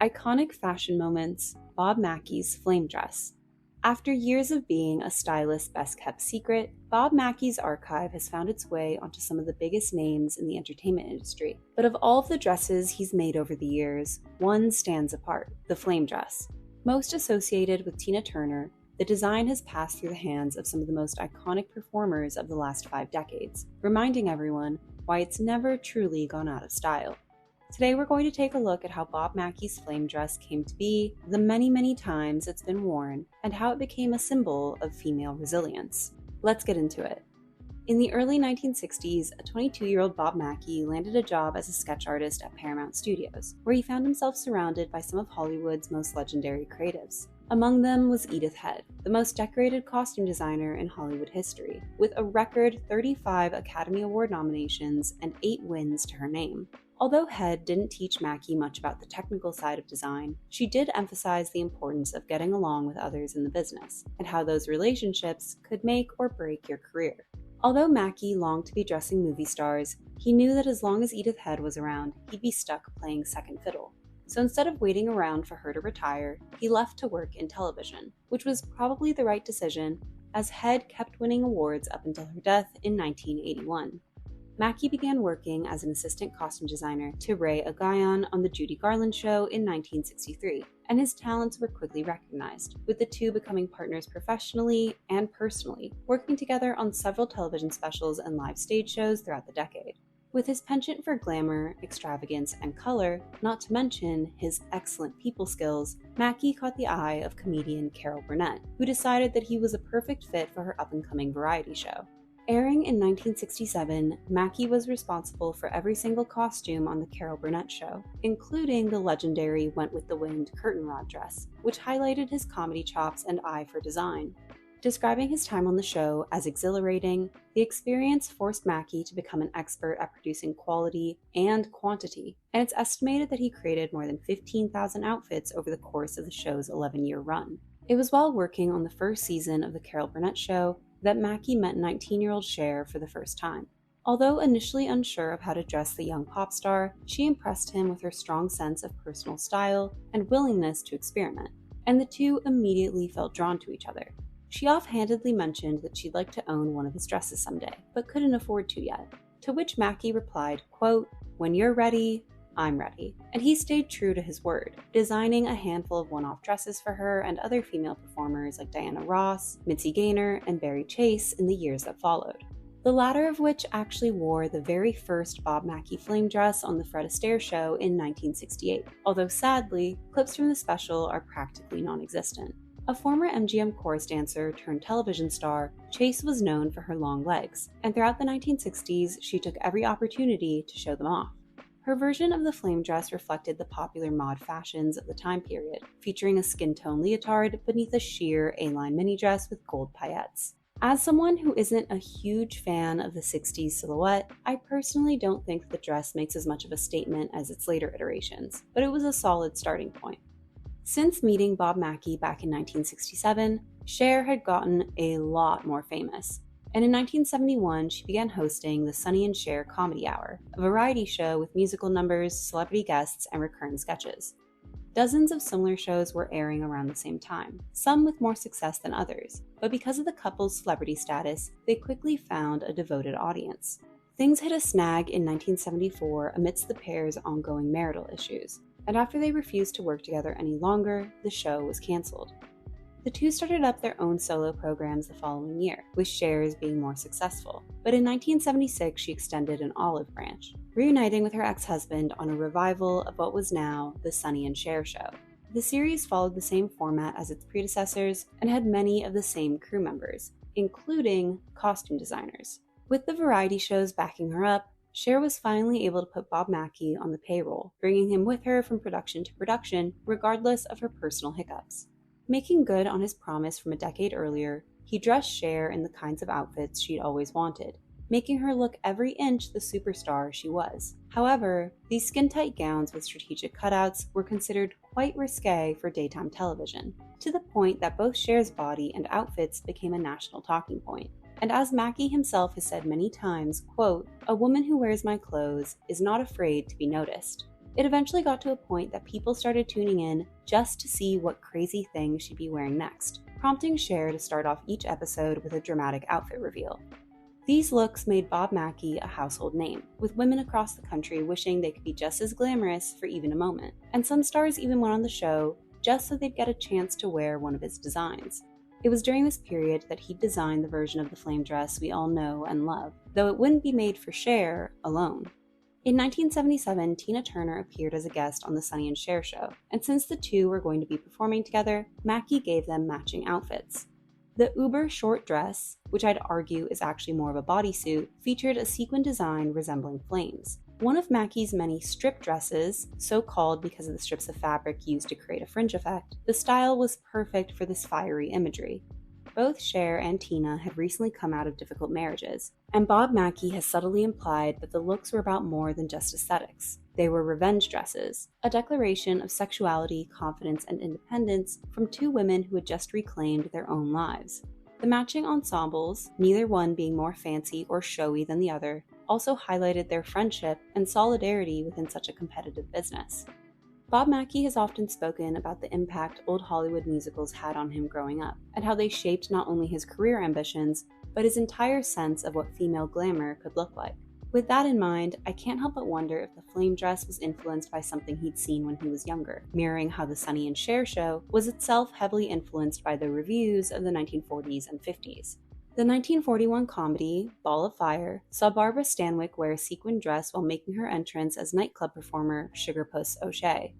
Iconic fashion moments, Bob Mackie's flame dress. After years of being a stylist's best-kept secret, Bob Mackie's archive has found its way onto some of the biggest names in the entertainment industry. But of all of the dresses he's made over the years, one stands apart, the flame dress. Most associated with Tina Turner, the design has passed through the hands of some of the most iconic performers of the last 5 decades, reminding everyone why it's never truly gone out of style. Today we're going to take a look at how Bob Mackie's flame dress came to be, the many times it's been worn, and how it became a symbol of female resilience. Let's get into it. In the early 1960s, a 22-year-old Bob Mackie landed a job as a sketch artist at Paramount Studios, where he found himself surrounded by some of Hollywood's most legendary creatives. Among them was Edith Head, the most decorated costume designer in Hollywood history, with a record 35 Academy Award nominations and 8 wins to her name. Although Head didn't teach Mackie much about the technical side of design, she did emphasize the importance of getting along with others in the business, and how those relationships could make or break your career. Although Mackie longed to be dressing movie stars, he knew that as long as Edith Head was around, he'd be stuck playing second fiddle. So instead of waiting around for her to retire, he left to work in television, which was probably the right decision, as Head kept winning awards up until her death in 1981. Mackie began working as an assistant costume designer to Ray Agayon on The Judy Garland Show in 1963, and his talents were quickly recognized, with the two becoming partners professionally and personally, working together on several television specials and live stage shows throughout the decade. With his penchant for glamour, extravagance, and color, not to mention his excellent people skills, Mackie caught the eye of comedian Carol Burnett, who decided that he was a perfect fit for her up-and-coming variety show. Airing in 1967, Mackie was responsible for every single costume on the Carol Burnett show, including the legendary Went with the Wind curtain rod dress, which highlighted his comedy chops and eye for design. Describing his time on the show as exhilarating, the experience forced Mackie to become an expert at producing quality and quantity, and it's estimated that he created more than 15,000 outfits over the course of the show's 11-year run. It was while working on the first season of the Carol Burnett show that Mackie met 19-year-old Cher for the first time. Although initially unsure of how to dress the young pop star, she impressed him with her strong sense of personal style and willingness to experiment, and the two immediately felt drawn to each other. She offhandedly mentioned that she'd like to own one of his dresses someday, but couldn't afford to yet, to which Mackie replied, quote, "When you're ready, I'm ready." And he stayed true to his word, designing a handful of one-off dresses for her and other female performers like Diana Ross, Mitzi Gaynor, and Barry Chase in the years that followed. The latter of which actually wore the very first Bob Mackie flame dress on the Fred Astaire show in 1968, although sadly, clips from the special are practically non-existent. A former MGM chorus dancer turned television star, Chase was known for her long legs, and throughout the 1960s, she took every opportunity to show them off. Her version of the flame dress reflected the popular mod fashions of the time period, featuring a skin tone leotard beneath a sheer A-line mini dress with gold paillettes. As someone who isn't a huge fan of the 60s silhouette, I personally don't think the dress makes as much of a statement as its later iterations, but it was a solid starting point. Since meeting Bob Mackie back in 1967, Cher had gotten a lot more famous. And in 1971, she began hosting the Sonny and Cher Comedy Hour, a variety show with musical numbers, celebrity guests, and recurring sketches. Dozens of similar shows were airing around the same time, some with more success than others, but because of the couple's celebrity status, they quickly found a devoted audience. Things hit a snag in 1974 amidst the pair's ongoing marital issues, and after they refused to work together any longer, the show was canceled. The two started up their own solo programs the following year, with Cher's being more successful. But in 1976, she extended an olive branch, reuniting with her ex-husband on a revival of what was now the Sonny and Cher Show. The series followed the same format as its predecessors and had many of the same crew members, including costume designers. With the variety shows backing her up, Cher was finally able to put Bob Mackie on the payroll, bringing him with her from production to production, regardless of her personal hiccups. Making good on his promise from a decade earlier, he dressed Cher in the kinds of outfits she'd always wanted, making her look every inch the superstar she was. However, these skin-tight gowns with strategic cutouts were considered quite risque for daytime television, to the point that both Cher's body and outfits became a national talking point. And as Mackie himself has said many times, quote, "A woman who wears my clothes is not afraid to be noticed." It eventually got to a point that people started tuning in just to see what crazy thing she'd be wearing next, prompting Cher to start off each episode with a dramatic outfit reveal. These looks made Bob Mackie a household name, with women across the country wishing they could be just as glamorous for even a moment, and some stars even went on the show just so they'd get a chance to wear one of his designs. It was during this period that he designed the version of the flame dress we all know and love, though it wouldn't be made for Cher alone. In 1977, Tina Turner appeared as a guest on the Sonny and Cher show, and since the two were going to be performing together, Mackie gave them matching outfits. The uber short dress, which I'd argue is actually more of a bodysuit, featured a sequin design resembling flames. One of Mackie's many strip dresses, so called because of the strips of fabric used to create a fringe effect, the style was perfect for this fiery imagery. Both Cher and Tina had recently come out of difficult marriages, and Bob Mackie has subtly implied that the looks were about more than just aesthetics. They were revenge dresses, a declaration of sexuality, confidence, and independence from two women who had just reclaimed their own lives. The matching ensembles, neither one being more fancy or showy than the other, also highlighted their friendship and solidarity within such a competitive business. Bob Mackie has often spoken about the impact old Hollywood musicals had on him growing up, and how they shaped not only his career ambitions, but his entire sense of what female glamour could look like. With that in mind, I can't help but wonder if the flame dress was influenced by something he'd seen when he was younger, mirroring how the Sonny and Cher show was itself heavily influenced by the revues of the 1940s and 50s. The 1941 comedy, Ball of Fire, saw Barbara Stanwyck wear a sequin dress while making her entrance as nightclub performer Sugar Puss O'Shea.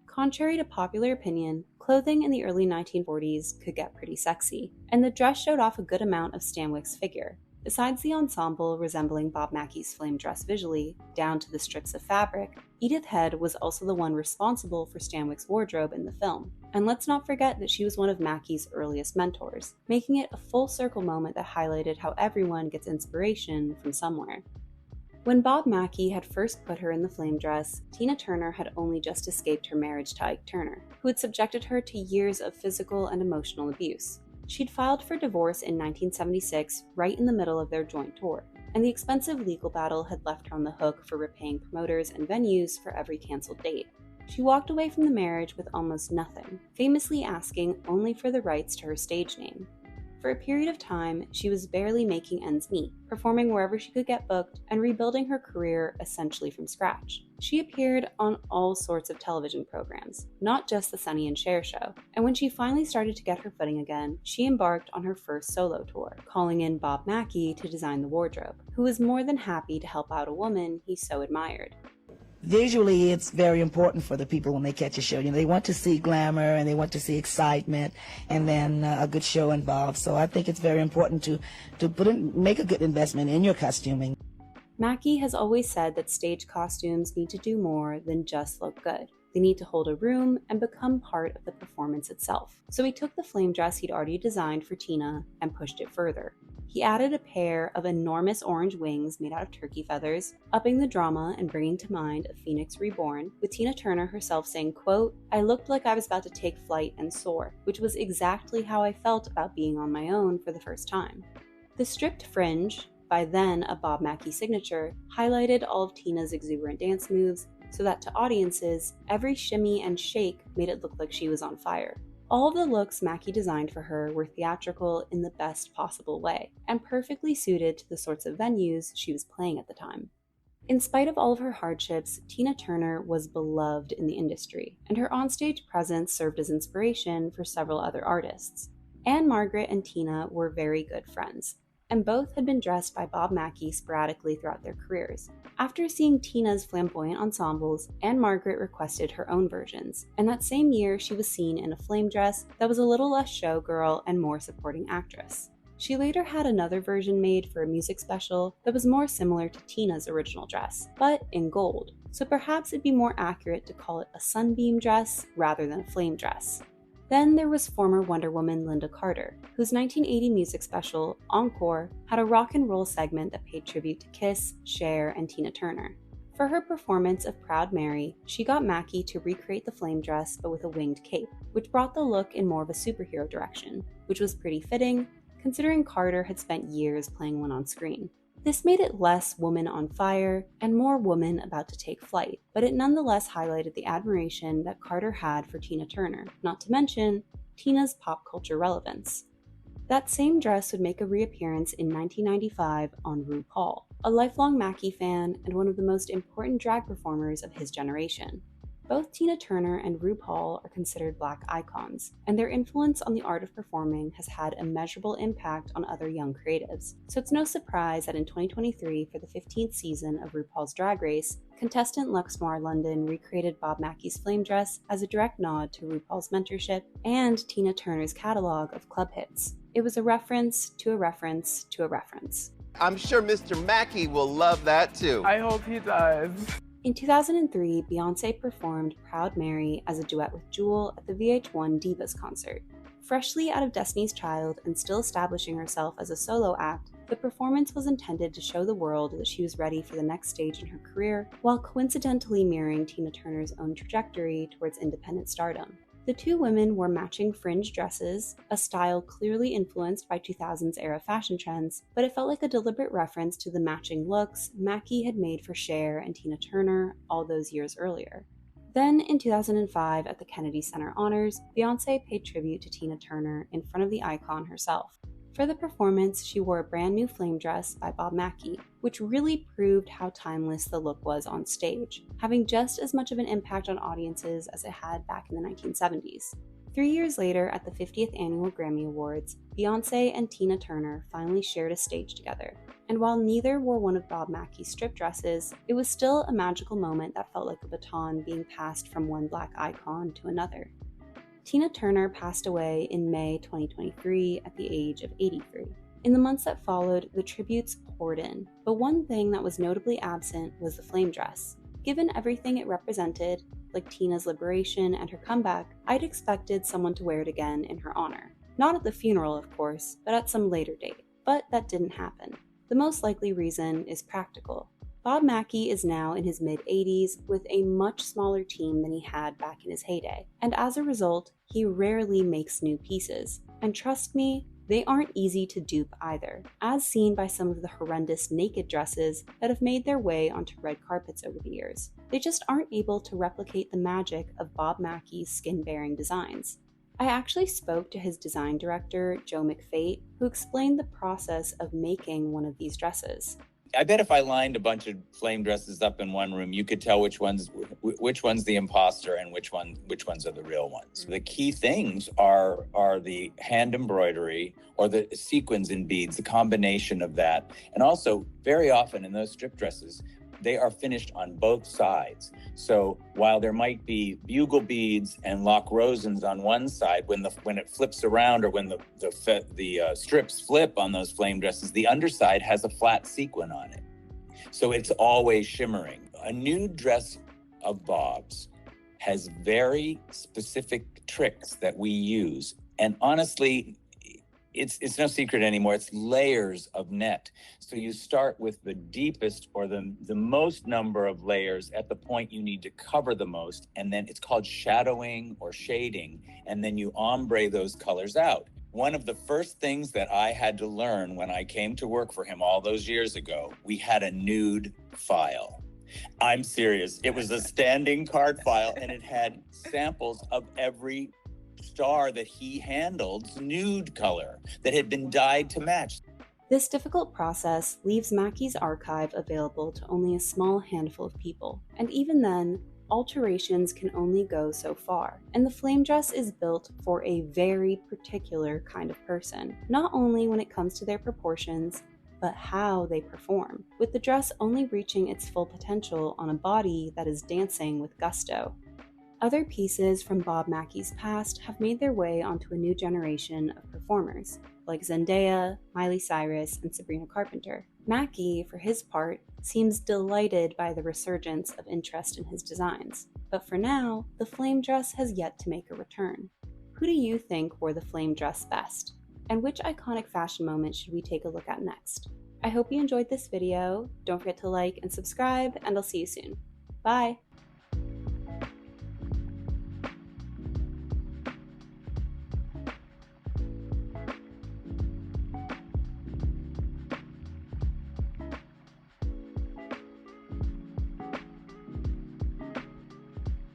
Contrary to popular opinion, clothing in the early 1940s could get pretty sexy, and the dress showed off a good amount of Stanwyck's figure. Besides the ensemble resembling Bob Mackie's flame dress visually, down to the strips of fabric, Edith Head was also the one responsible for Stanwyck's wardrobe in the film. And let's not forget that she was one of Mackie's earliest mentors, making it a full circle moment that highlighted how everyone gets inspiration from somewhere. When Bob Mackie had first put her in the flame dress, Tina Turner had only just escaped her marriage to Ike Turner, who had subjected her to years of physical and emotional abuse. She'd filed for divorce in 1976, right in the middle of their joint tour, and the expensive legal battle had left her on the hook for repaying promoters and venues for every canceled date. She walked away from the marriage with almost nothing, famously asking only for the rights to her stage name. For a period of time, she was barely making ends meet, performing wherever she could get booked and rebuilding her career essentially from scratch. She appeared on all sorts of television programs, not just the Sonny and Cher show, and when she finally started to get her footing again, she embarked on her first solo tour, calling in Bob Mackie to design the wardrobe, who was more than happy to help out a woman he so admired. Visually, it's very important for the people when they catch a show. They want to see glamour and they want to see excitement, and then a good show involved. So I think it's very important to make a good investment in your costuming. Mackie has always said that stage costumes need to do more than just look good. They need to hold a room and become part of the performance itself. So he took the flame dress he'd already designed for Tina and pushed it further. He added a pair of enormous orange wings made out of turkey feathers, upping the drama and bringing to mind a phoenix reborn, with Tina Turner herself saying, quote, "I looked like I was about to take flight and soar," which was exactly how I felt about being on my own for the first time. The stripped fringe, by then a Bob Mackie signature, highlighted all of Tina's exuberant dance moves, so that to audiences, every shimmy and shake made it look like she was on fire. All of the looks Mackie designed for her were theatrical in the best possible way, and perfectly suited to the sorts of venues she was playing at the time. In spite of all of her hardships, Tina Turner was beloved in the industry, and her onstage presence served as inspiration for several other artists. Anne Margaret and Tina were very good friends, and both had been dressed by Bob Mackie sporadically throughout their careers. After seeing Tina's flamboyant ensembles, Anne Margaret requested her own versions, and that same year she was seen in a flame dress that was a little less showgirl and more supporting actress. She later had another version made for a music special that was more similar to Tina's original dress, but in gold, so perhaps it'd be more accurate to call it a sunbeam dress rather than a flame dress. Then there was former Wonder Woman Linda Carter, whose 1980 music special, Encore, had a rock and roll segment that paid tribute to Kiss, Cher, and Tina Turner. For her performance of Proud Mary, she got Mackie to recreate the flame dress but with a winged cape, which brought the look in more of a superhero direction, which was pretty fitting, considering Carter had spent years playing one on screen. This made it less woman on fire and more woman about to take flight, but it nonetheless highlighted the admiration that Carter had for Tina Turner, not to mention Tina's pop culture relevance. That same dress would make a reappearance in 1995 on RuPaul, a lifelong Mackie fan and one of the most important drag performers of his generation. Both Tina Turner and RuPaul are considered Black icons, and their influence on the art of performing has had a measurable impact on other young creatives. So it's no surprise that in 2023, for the 15th season of RuPaul's Drag Race, contestant Luxmore London recreated Bob Mackie's flame dress as a direct nod to RuPaul's mentorship and Tina Turner's catalog of club hits. It was a reference to a reference to a reference. I'm sure Mr. Mackie will love that too. I hope he does. In 2003, Beyonce performed Proud Mary as a duet with Jewel at the VH1 Divas concert. Freshly out of Destiny's Child and still establishing herself as a solo act, the performance was intended to show the world that she was ready for the next stage in her career, while coincidentally mirroring Tina Turner's own trajectory towards independent stardom. The two women wore matching fringe dresses, a style clearly influenced by 2000s era fashion trends, but it felt like a deliberate reference to the matching looks Mackie had made for Cher and Tina Turner all those years earlier. Then, in 2005, at the Kennedy Center Honors, Beyonce paid tribute to Tina Turner in front of the icon herself. For the performance, she wore a brand new flame dress by Bob Mackie, which really proved how timeless the look was on stage, having just as much of an impact on audiences as it had back in the 1970s. 3 years later, at the 50th Annual Grammy Awards, Beyonce and Tina Turner finally shared a stage together. And while neither wore one of Bob Mackie's strip dresses, it was still a magical moment that felt like a baton being passed from one Black icon to another. Tina Turner passed away in May 2023 at the age of 83. In the months that followed, the tributes poured in, but one thing that was notably absent was the flame dress. Given everything it represented, like Tina's liberation and her comeback, I'd expected someone to wear it again in her honor. Not at the funeral, of course, but at some later date. But that didn't happen. The most likely reason is practical. Bob Mackie is now in his mid-80s with a much smaller team than he had back in his heyday, and as a result, he rarely makes new pieces. And trust me, they aren't easy to dupe either, as seen by some of the horrendous naked dresses that have made their way onto red carpets over the years. They just aren't able to replicate the magic of Bob Mackie's skin-bearing designs. I actually spoke to his design director, Joe McFate, who explained the process of making one of these dresses. I bet if I lined a bunch of flame dresses up in one room, you could tell which one's the imposter and which ones are the real ones. The key things are the hand embroidery or the sequins and beads, the combination of that. And also, very often in those strip dresses, they are finished on both sides. So while there might be bugle beads and lock rosens on one side, when it flips around or when the strips flip on those flame dresses, the underside has a flat sequin on it. So it's always shimmering. A nude dress of Bob's has very specific tricks that we use. And honestly, it's no secret anymore. It's layers of net. So you start with the deepest or the most number of layers at the point you need to cover the most. And then it's called shadowing or shading. And then you ombre those colors out. One of the first things that I had to learn when I came to work for him all those years ago, we had a nude file. I'm serious. It was a standing card file and it had samples of every star that he handled's nude color that had been dyed to match. This difficult process leaves Mackie's archive available to only a small handful of people, and even then, alterations can only go so far. And the flame dress is built for a very particular kind of person, not only when it comes to their proportions, but how they perform, with the dress only reaching its full potential on a body that is dancing with gusto. Other pieces from Bob Mackie's past have made their way onto a new generation of performers, like Zendaya, Miley Cyrus, and Sabrina Carpenter. Mackie, for his part, seems delighted by the resurgence of interest in his designs. But for now, the flame dress has yet to make a return. Who do you think wore the flame dress best? And which iconic fashion moment should we take a look at next? I hope you enjoyed this video. Don't forget to like and subscribe, and I'll see you soon. Bye!